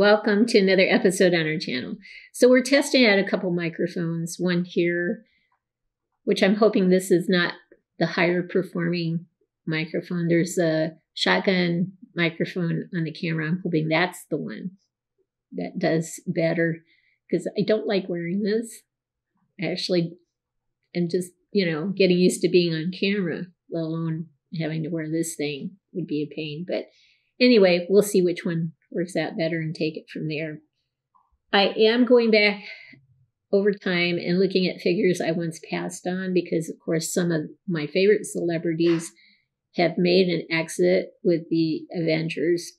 Welcome to another episode on our channel. So we're testing out a couple microphones, one here, which I'm hoping this is not the higher performing microphone. There's a shotgun microphone on the camera. I'm hoping that's the one that does better because I don't like wearing this. I actually am just, getting used to being on camera, let alone having to wear this thing would be a pain. But anyway, we'll see which one works out better and take it from there. I am going back over time and looking at figures I once passed on because, of course, some of my favorite celebrities have made an exit with the Avengers.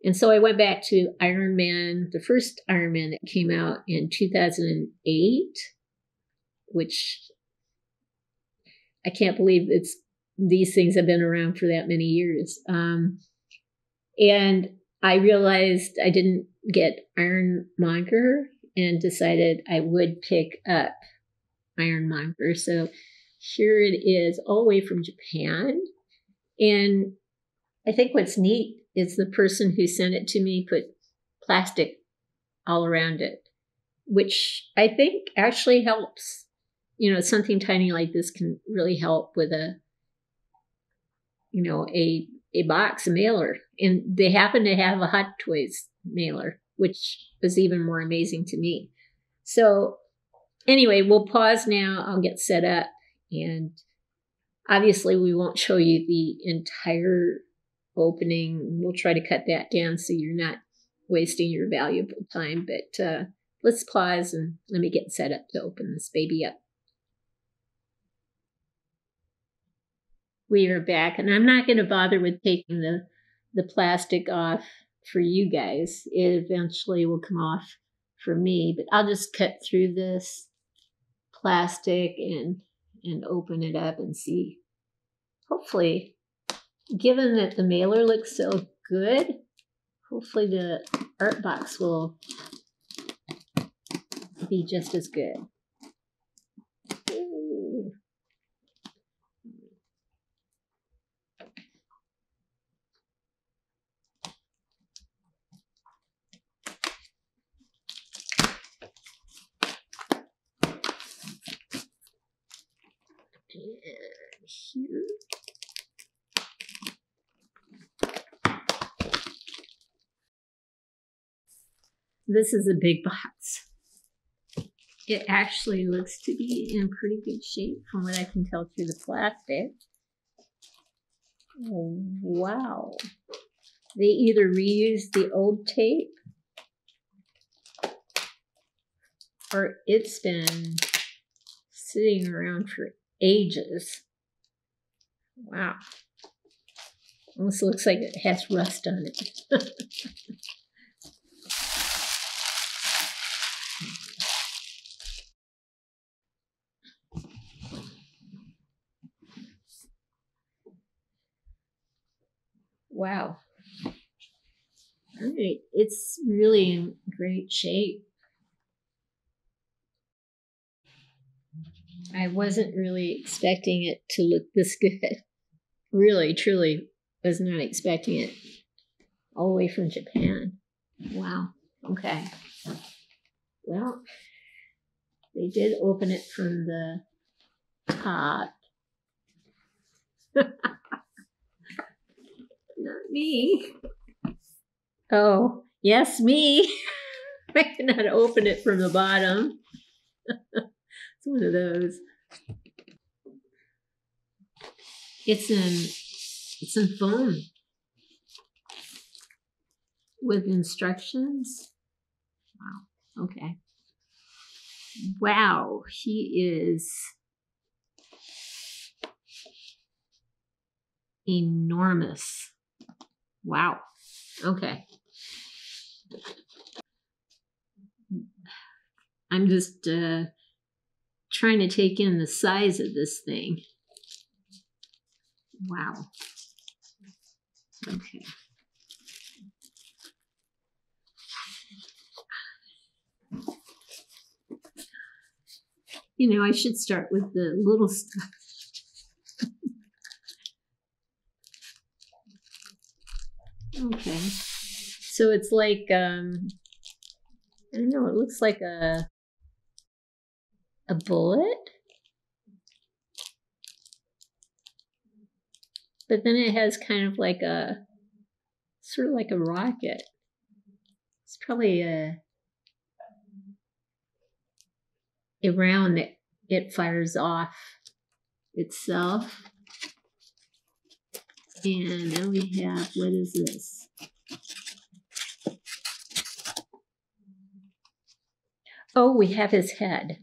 And so I went back to Iron Man, the first Iron Man that came out in 2008, which I can't believe these things have been around for that many years. And I realized I didn't get Iron Monger and decided I would pick up Iron Monger. So here it is, all the way from Japan. And I think what's neat is the person who sent it to me put plastic all around it, which I think actually helps. Something tiny like this can really help with a box, a mailer. And they happen to have a Hot Toys mailer, which was even more amazing to me. So anyway, we'll pause now. I'll get set up. And obviously we won't show you the entire opening. We'll try to cut that down so you're not wasting your valuable time. But let's pause and let me get set up to open this baby up. We are back, and I'm not going to bother with taking the plastic off for you guys. It eventually will come off for me, but I'll just cut through this plastic and open it up and see. Hopefully, given that the mailer looks so good, hopefully the art box will be just as good. Ooh. And here. This is a big box. It actually looks to be in pretty good shape from what I can tell through the plastic. Oh, wow. They either reused the old tape or it's been sitting around for ages. Wow. Almost looks like it has rust on it. Wow. All right. It's really in great shape. I wasn't really expecting it to look this good. Really, truly was not expecting it. All the way from Japan. Wow. Okay. Well, they did open it from the top. Not me. Oh, yes, me. I cannot open it from the bottom. It's one of those. It's in foam with instructions. Wow. Okay. Wow, he is enormous. Wow. Okay. I'm just trying to take in the size of this thing. Wow. Okay. I should start with the little stuff. Okay. So it's like don't know, it looks like a bullet. But then it has kind of like a, sort of like a rocket. It's probably a round that it fires off itself. And then we have, what is this? Oh, we have his head.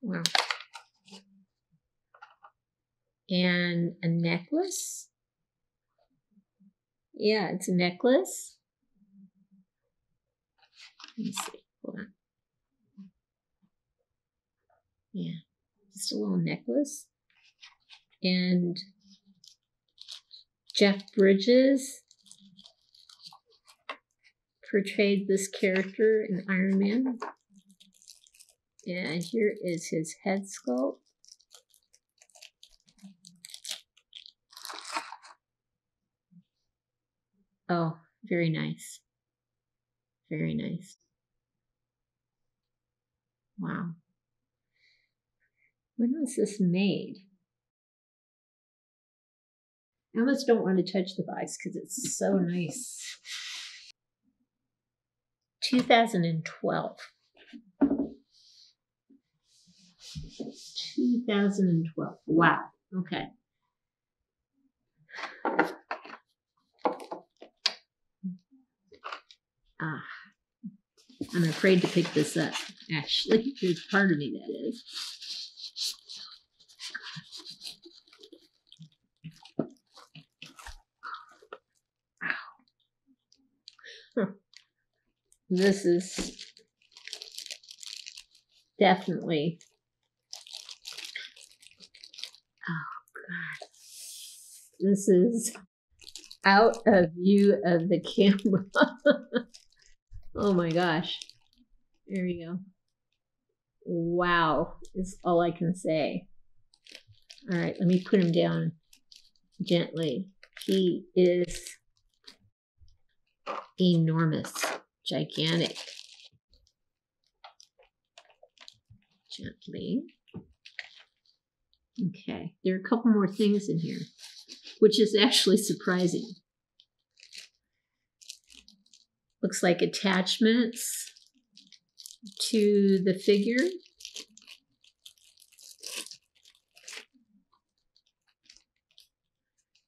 Wow. And a necklace. Yeah, it's a necklace. Let me see. Hold on. Yeah, just a little necklace. And Jeff Bridges portrayed this character in Iron Man. And here is his head sculpt. Oh, very nice. Very nice. Wow. When was this made? I almost don't want to touch the box because it's so nice. 2012. 2012. Wow. Okay. I'm afraid to pick this up. Actually, there's part of me that is. Wow. This is definitely, oh God, this is out of view of the camera. Oh my gosh. There we go. Wow, is all I can say. All right, let me put him down gently. He is enormous, gigantic. Gently. Okay, there are a couple more things in here, which is actually surprising. Looks like attachments to the figure.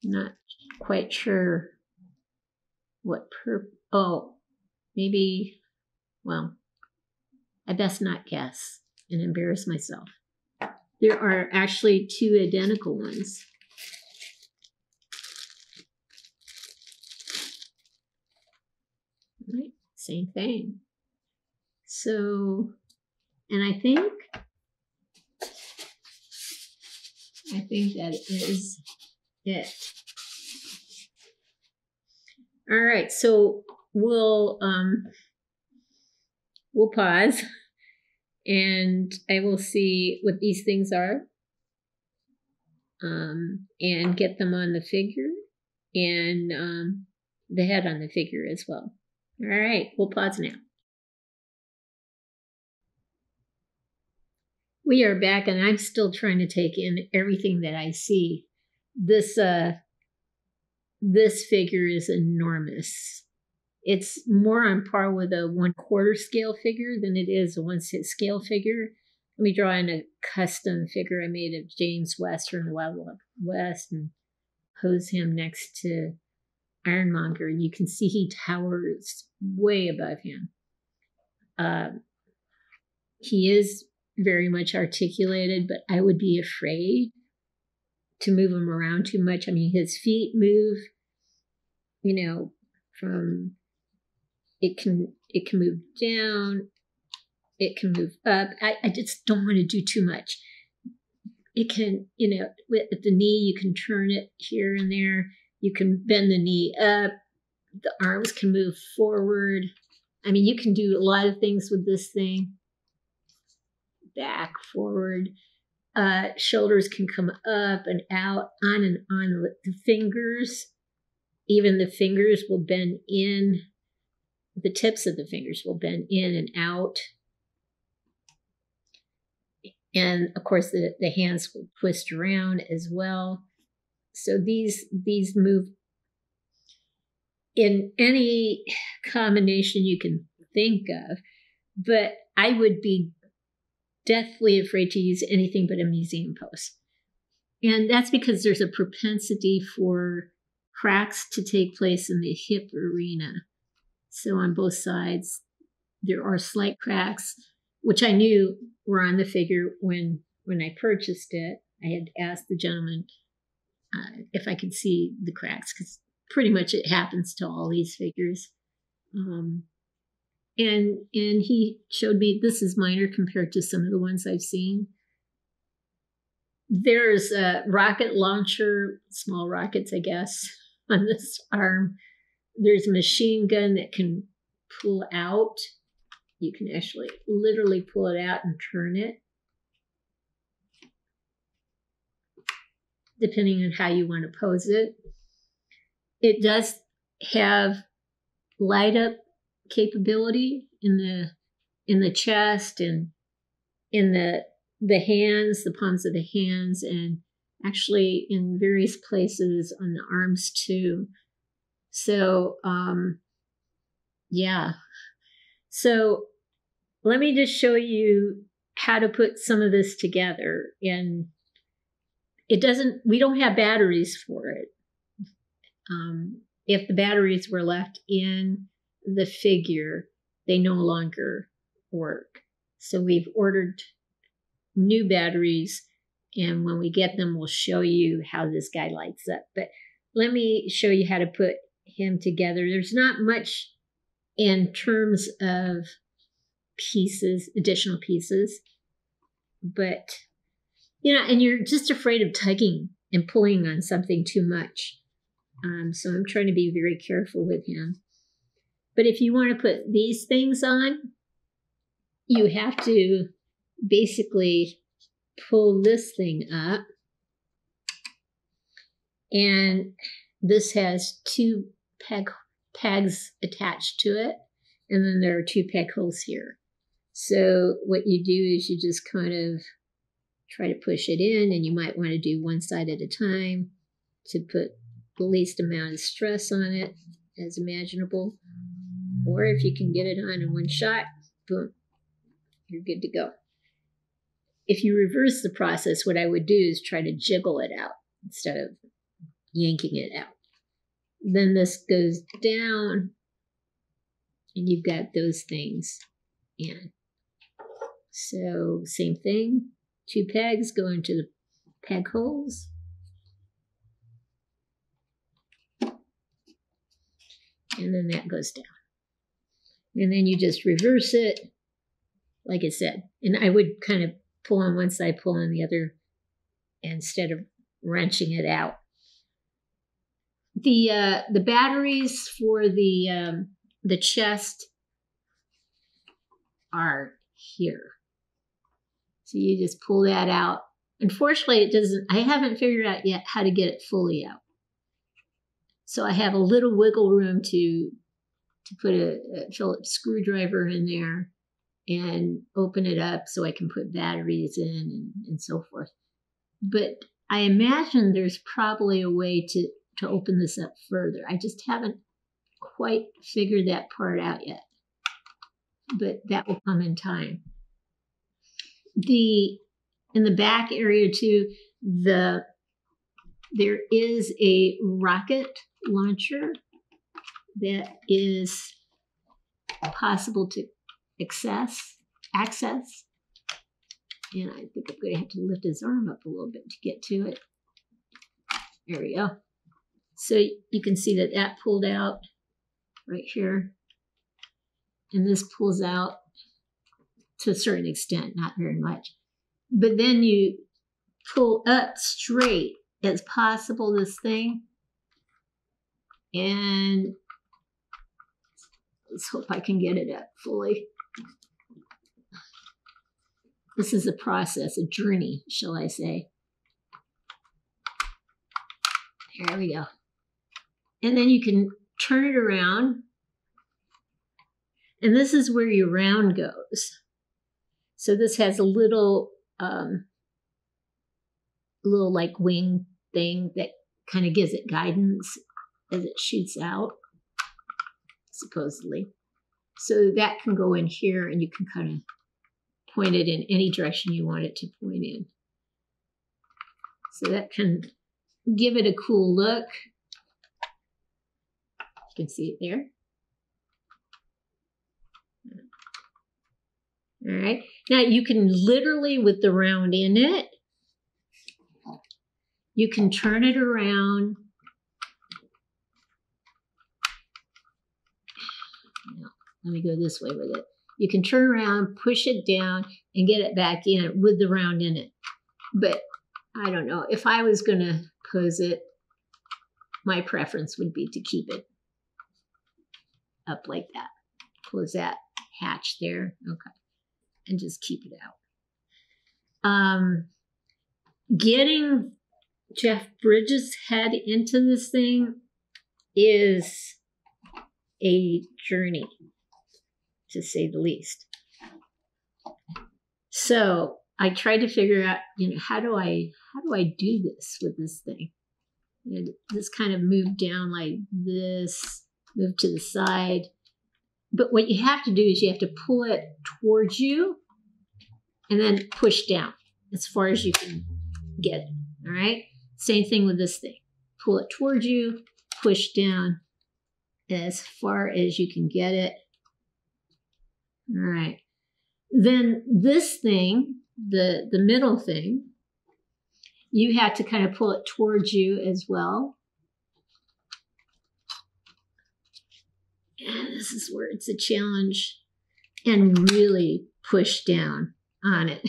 Not quite sure what oh, maybe, well, I best not guess and embarrass myself. There are actually two identical ones. Right, same thing. So, and I think that is it. All right, so we'll pause and I will see what these things are and get them on the figure and the head on the figure as well. All right, we'll pause now. We are back and I'm still trying to take in everything that I see. This figure is enormous. It's more on par with a 1/4 scale figure than it is a 1/6 scale figure. Let me draw in a custom figure I made of James West from the Wild Wild West and pose him next to Ironmonger. And you can see he towers way above him. He is very much articulated, but I would be afraid to move him around too much. I mean, his feet move, from, it can move down, it can move up. I just don't want to do too much. It can, with the knee, you can turn it here and there. You can bend the knee up. The arms can move forward. I mean, you can do a lot of things with this thing. Back, forward. Shoulders can come up and out, on and on. The fingers, even the fingers will bend in. the tips of the fingers will bend in and out. And of course, the hands will twist around as well. So these move in any combination you can think of. But I would be deathly afraid to use anything but a museum pose. And that's because there's a propensity for cracks to take place in the hip arena. So on both sides, there are slight cracks, which I knew were on the figure when I purchased it. I had asked the gentleman if I could see the cracks, because pretty much it happens to all these figures. And he showed me this is minor compared to some of the ones I've seen. There's a rocket launcher, small rockets, I guess, on this arm. There's a machine gun that can pull out. You can actually literally pull it out and turn it, depending on how you want to pose it. It does have light up capability in the chest and in the hands, the palms of the hands, and actually in various places on the arms too. So, yeah. So let me just show you how to put some of this together. And we don't have batteries for it. If the batteries were left in the figure, they no longer work. So we've ordered new batteries, and when we get them, we'll show you how this guy lights up. But let me show you how to put him together. There's not much in terms of pieces, additional pieces, but, and you're just afraid of tugging and pulling on something too much. So I'm trying to be very careful with him. But if you want to put these things on, you have to basically pull this thing up. And this has two pegs attached to it. And then there are two peg holes here. So what you do is you just kind of try to push it in, and you might want to do one side at a time to put the least amount of stress on it as imaginable. Or if you can get it on in one shot, boom, you're good to go. If you reverse the process, what I would do is try to jiggle it out instead of yanking it out. Then this goes down, and you've got those things in. So same thing, two pegs go into the peg holes. And then that goes down. And then you just reverse it, like I said. And I would kind of pull on one side, pull on the other, instead of wrenching it out. The batteries for the chest are here. So you just pull that out. Unfortunately, I haven't figured out yet how to get it fully out. So I have a little wiggle room to put a Phillips screwdriver in there and open it up so I can put batteries in and so forth. But I imagine there's probably a way to open this up further. I just haven't quite figured that part out yet. But that will come in time. In the back area too, there is a rocket launcher that is possible to access. And I think I'm going to have to lift his arm up a little bit to get to it. There we go. So you can see that pulled out right here. And this pulls out to a certain extent, not very much. But then you pull up straight as possible this thing. And let's hope I can get it up fully. This is a process, a journey, shall I say. There we go. And then you can turn it around And this is where your round goes. So this has a little like wing thing that kind of gives it guidance as it shoots out, supposedly. So that can go in here, and you can kind of point it in any direction you want it to point in. So that can give it a cool look. You can see it there. All right. Now you can literally, with the round in it, you can turn it around. No, let me go this way with it. You can turn around, push it down, and get it back in with the round in it. But I don't know. If I was going to pose it, my preference would be to keep it up like that. Close that hatch there. Okay. And just keep it out. Getting Jeff Bridges' head into this thing is a journey, to say the least. So I tried to figure out, how do I do this with this thing? This kind of moved down like this, move to the side. But what you have to do is you have to pull it towards you and then push down as far as you can get it. All right? Same thing with this thing. Pull it towards you, push down as far as you can get it. All right. Then this thing, the middle thing, you have to kind of pull it towards you as well. And this is where it's a challenge, and really push down on it.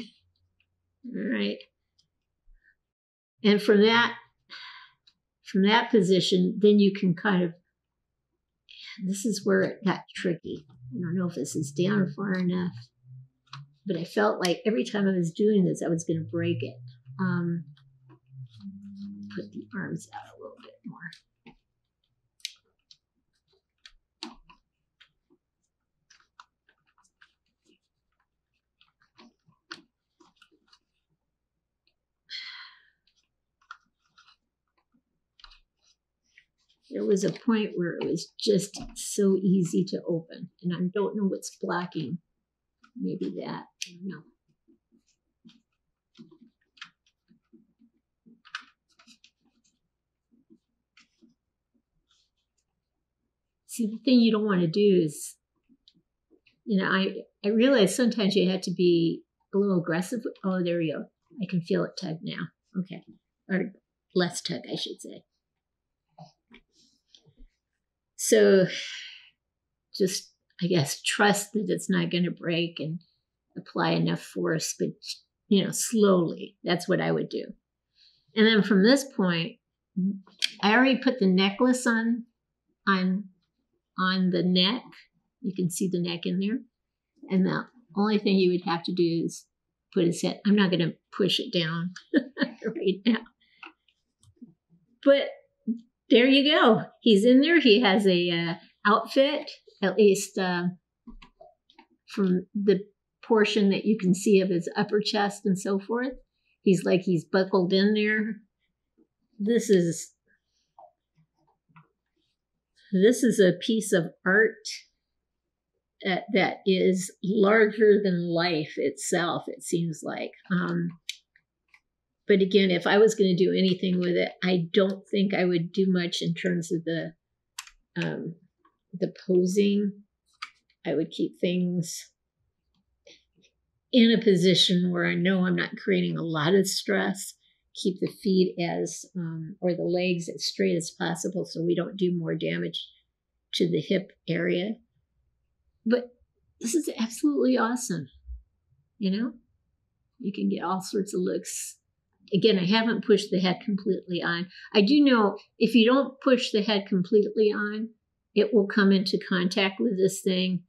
All right. And from that position, then you can kind of, this is where it got tricky. I don't know if this is down far enough, but I felt like every time I was doing this, I was going to break it. Put the arms out a little bit more. There was a point where it was just so easy to open, and I don't know what's blocking. Maybe that, I don't know. See, the thing you don't want to do is, I realize sometimes you have to be a little aggressive. Oh, there we go. I can feel it tug now. Okay. Or less tug, I should say. So just, I guess, trust that it's not going to break and apply enough force, but, slowly. That's what I would do. And then from this point, I already put the necklace on the neck. You can see the neck in there. And the only thing you would have to do is put his head. I'm not going to push it down right now. But there you go. He's in there. He has a outfit, at least from the portion that you can see of his upper chest and so forth. He's buckled in there. This is a piece of art that is larger than life itself, it seems like. But again, if I was going to do anything with it, I don't think I would do much in terms of the posing. I would keep things in a position where I know I'm not creating a lot of stress. Keep the feet or the legs as straight as possible so we don't do more damage to the hip area. But this is absolutely awesome. You can get all sorts of looks. Again, I haven't pushed the head completely on. I do know if you don't push the head completely on, it will come into contact with this thing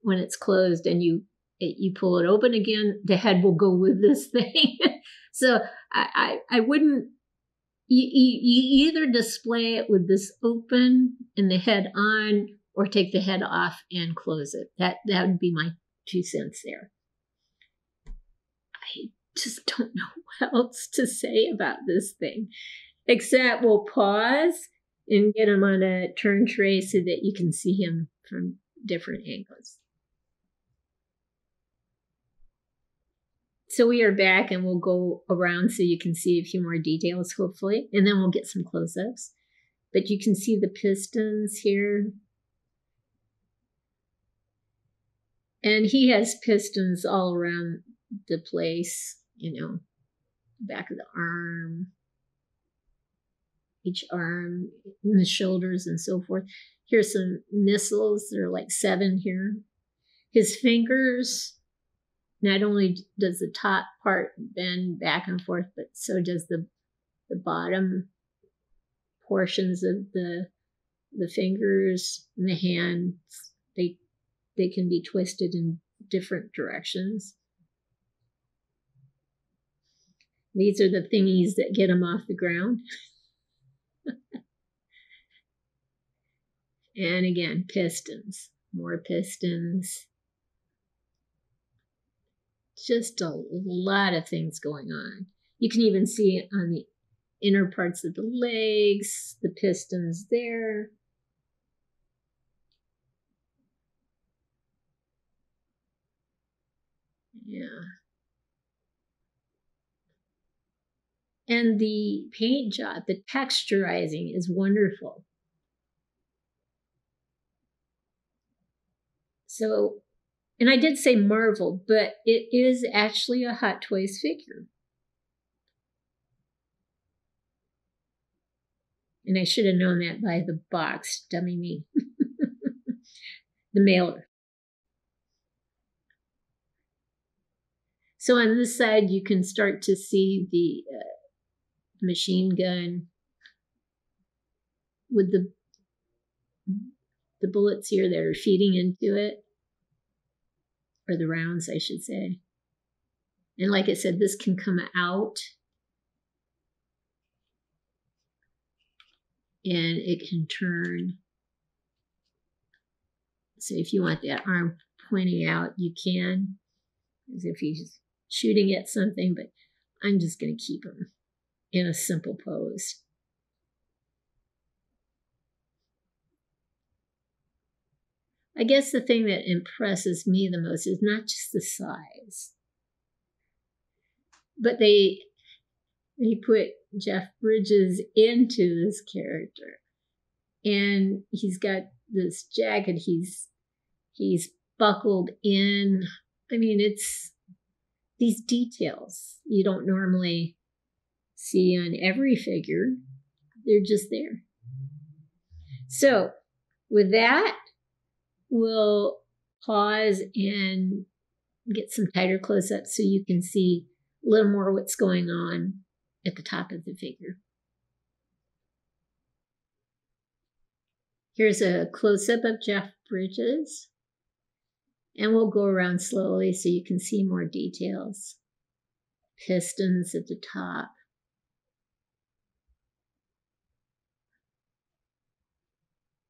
when it's closed, and you pull it open again, the head will go with this thing. So I wouldn't, you either display it with this open and the head on, or take the head off and close it. That would be my 2 cents there. I just don't know what else to say about this thing, except we'll pause and get him on a turn tray so that you can see him from different angles. So we are back, and we'll go around so you can see a few more details, hopefully, and then we'll get some close-ups. But you can see the pistons here. And he has pistons all around the place, back of the arm, each arm, in the shoulders, and so forth. Here's some missiles. There are like 7 here. His fingers, not only does the top part bend back and forth, but so does the bottom portions of the fingers and the hands. They can be twisted in different directions. These are the thingies that get them off the ground. And again, pistons, more pistons. Just a lot of things going on. You can even see it on the inner parts of the legs, the pistons there. Yeah. And the paint job, the texturizing is wonderful. So, and I did say Marvel, but it is actually a Hot Toys figure. And I should have known that by the box, dummy me. The mailer. So on this side, you can start to see the machine gun with the bullets here that are feeding into it, or the rounds, I should say. And like I said, this can come out and it can turn. So if you want that arm pointing out, you can, as if he's shooting at something, but I'm just going to keep him in a simple pose. I guess the thing that impresses me the most is not just the size, but they put Jeff Bridges into this character, and he's got this jacket. He's buckled in. I mean, it's these details you don't normally see on every figure. They're just there. So with that, we'll pause and get some tighter close-ups so you can see a little more what's going on at the top of the figure. Here's a close-up of Jeff Bridges. And we'll go around slowly so you can see more details. Pistons at the top.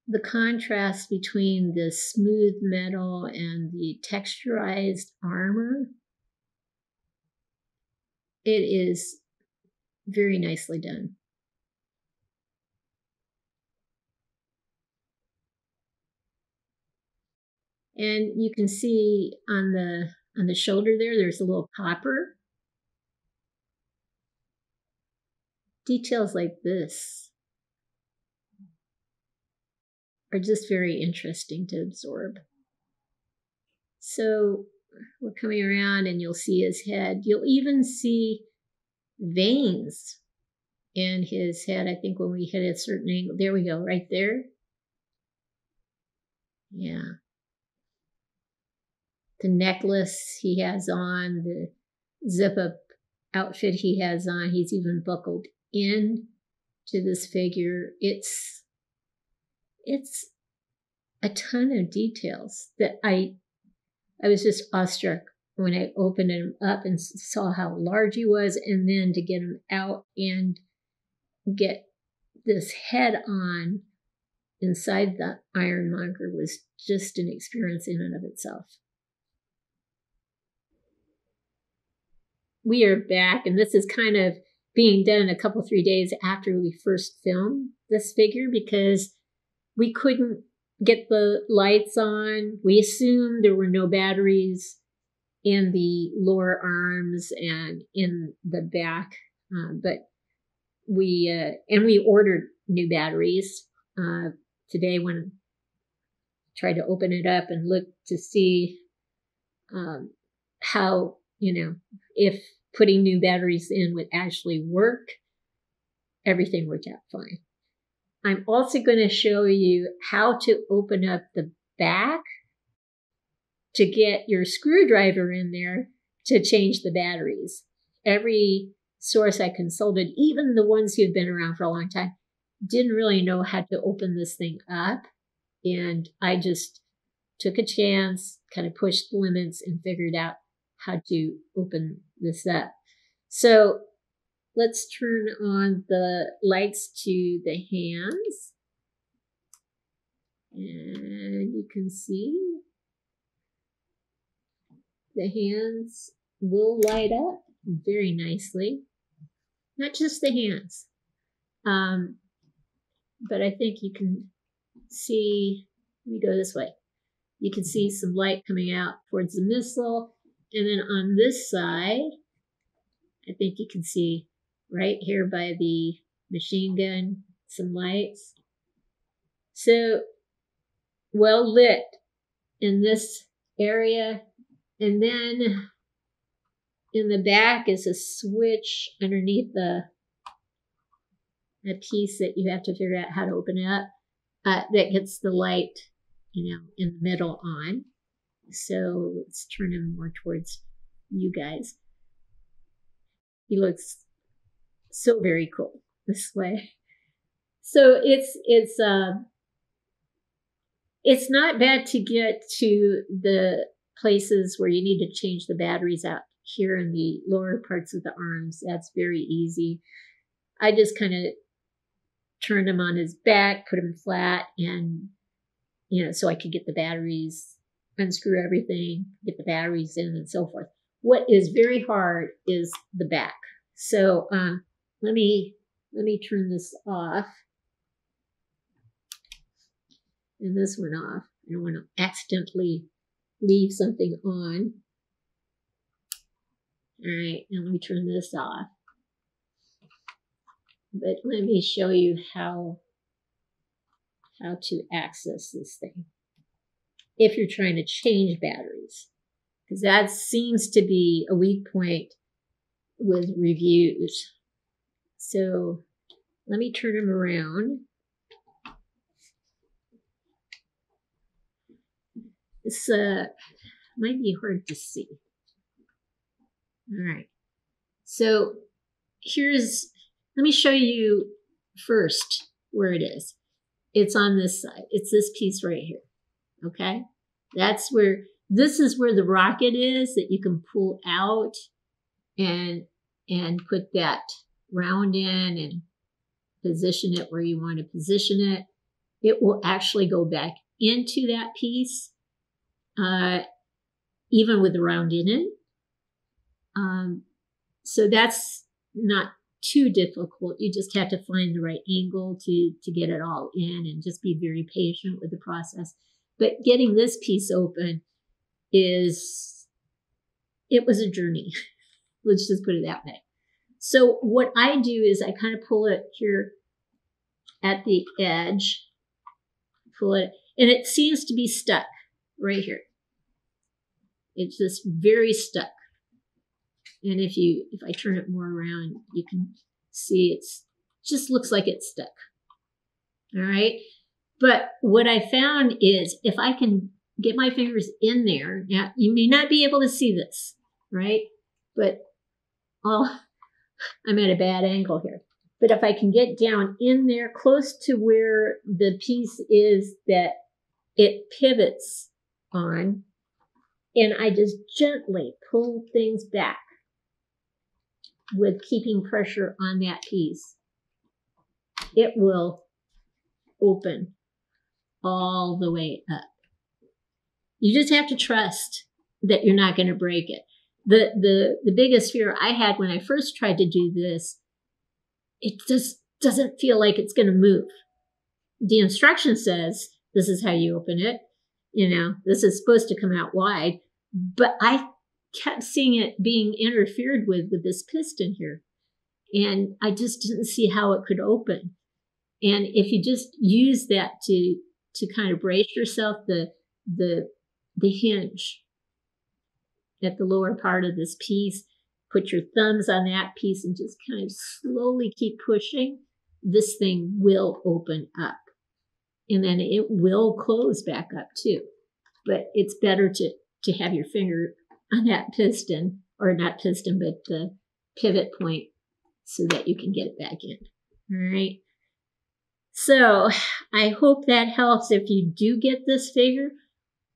The contrast between the smooth metal and the texturized armor, it is very nicely done. And you can see on the shoulder there's a little copper. Details like this are just very interesting to absorb. So we're coming around and you'll see his head. You'll even see veins in his head. I think when we hit a certain angle, there we go, right there. Yeah. The necklace he has on, the zip-up outfit he has on, he's even buckled in to this figure. It's a ton of details that I was just awestruck when I opened him up and saw how large he was, and then to get him out and get this head on inside the ironmonger was just an experience in and of itself. We are back, and this is kind of being done a couple, 3 days after we first filmed this figure because we couldn't get the lights on. We assumed there were no batteries in the lower arms and in the back, but we ordered new batteries today when I tried to open it up and look to see how, if putting new batteries in would actually work. Everything worked out fine. I'm also going to show you how to open up the back to get your screwdriver in there to change the batteries. Every source I consulted, even the ones who've been around for a long time, didn't really know how to open this thing up. And I just took a chance, kind of pushed the limits and figured out how to open this up. So let's turn on the lights to the hands. And you can see the hands will light up very nicely. Not just the hands, but I think you can see, let me go this way. You can see some light coming out towards the missile. And then on this side, I think you can see right here by the machine gun, some lights. So well lit in this area. And then in the back is a switch underneath a piece that you have to figure out how to open it up that gets the light, in the middle on. So let's turn him more towards you guys. He looks so very cool this way. So it's not bad to get to the places where you need to change the batteries out here in the lower parts of the arms. That's very easy. I just kind of turned him on his back, put him flat, and so I could get the batteries, unscrew everything, get the batteries in, and so forth. What is very hard is the back. So let me turn this off and this one off. I don't want to accidentally leave something on. All right, now let me turn this off. But let me show you how to access this thing if you're trying to change batteries, because that seems to be a weak point with reviews. So let me turn them around. This might be hard to see. All right. So let me show you first where it is. It's on this side. It's this piece right here. Okay? This is where the rocket is that you can pull out and put that round in and position it where you want to position it. It will actually go back into that piece, even with the round in it. So that's not too difficult. You just have to find the right angle to get it all in and just be very patient with the process. But getting this piece open it was a journey. Let's just put it that way. So what I do is I kind of pull it here at the edge, pull it, and it seems to be stuck right here. It's just very stuck. And if I turn it more around, you can see just looks like it's stuck. All right. But what I found is if I can get my fingers in there, now you may not be able to see this, right? But I'm at a bad angle here. But if I can get down in there close to where the piece is that it pivots on, and I just gently pull things back with keeping pressure on that piece, it will open all the way up. You just have to trust that you're not going to break it. The biggest fear I had when I first tried to do this, it just doesn't feel like it's going to move. The instruction says, this is how you open it. This is supposed to come out wide. But I kept seeing it being interfered with this piston here. And I just didn't see how it could open. And if you just use that to kind of brace yourself, the hinge at the lower part of this piece, put your thumbs on that piece and just kind of slowly keep pushing, this thing will open up. And then it will close back up too. But it's better to have your finger on that piston, or not piston, but the pivot point, so that you can get it back in. All right. So I hope that helps. If you do get this figure,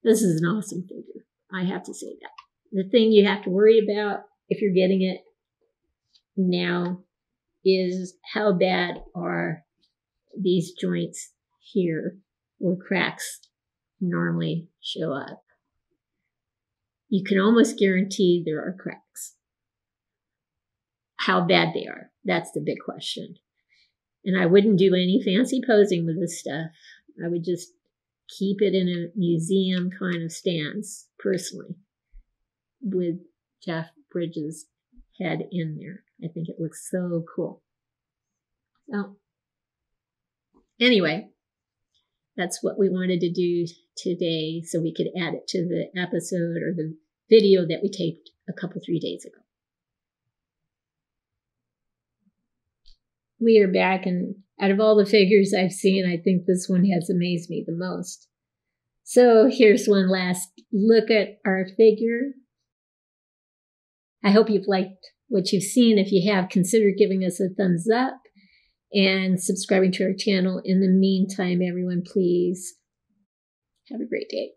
this is an awesome figure. I have to say that. The thing you have to worry about if you're getting it now is how bad are these joints here where cracks normally show up. You can almost guarantee there are cracks. How bad they are, that's the big question. And I wouldn't do any fancy posing with this stuff. I would just keep it in a museum kind of stance, personally, with Jeff Bridges' head in there. I think it looks so cool. So, anyway, that's what we wanted to do today, so we could add it to the episode or the video that we taped a couple, 3 days ago. We are back, and out of all the figures I've seen, I think this one has amazed me the most. So here's one last look at our figure. I hope you've liked what you've seen. If you have, consider giving us a thumbs up and subscribing to our channel. In the meantime, everyone, please have a great day.